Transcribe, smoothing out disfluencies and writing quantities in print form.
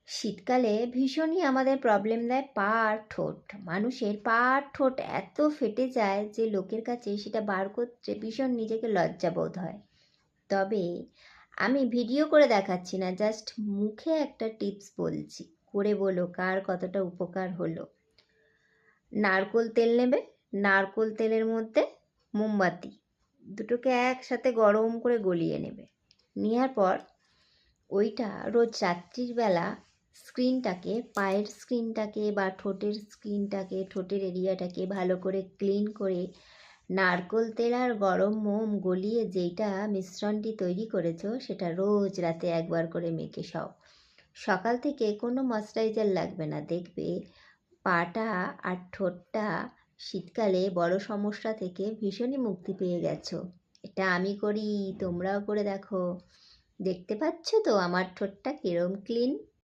শীতকালে ভীষণই আমাদের প্রবলেম দেয় পা আর ঠোঁট। মানুষের পা আর ঠোঁট এত ফেটে যায় যে লোকের কাছে সেটা বার করতে ভীষণ নিজেকে লজ্জাবোধ হয়। তবে আমি ভিডিও করে দেখাচ্ছি না, জাস্ট মুখে একটা টিপস বলছি, করে বলো কার কতটা উপকার হলো। নারকোল তেল নেবে, নারকোল তেলের মধ্যে মোমবাতি দুটোকে একসাথে গরম করে গলিয়ে নেবে। নেওয়ার পর ওইটা রোজ রাত্রির বেলা স্ক্রিনটাকে, পায়ের স্ক্রিনটাকে বা ঠোঁটের স্ক্রিনটাকে, ঠোঁটের এরিয়াটাকে ভালো করে ক্লিন করে নারকোল তেল আর গরম মোম গলিয়ে যেইটা মিশ্রণটি তৈরি করেছো সেটা রোজ রাতে একবার করে মেখে শাও। সকাল থেকে কোনো ময়শ্চারাইজার লাগবে না, দেখবে পাটা আর ঠোঁটটা শীতকালে বড় সমস্যা থেকে ভীষণই মুক্তি পেয়ে গেছো। এটা আমি করি, তোমরাও করে দেখো। দেখতে পাচ্ছ তো আমার ঠোঁটটা কিরম ক্লিন।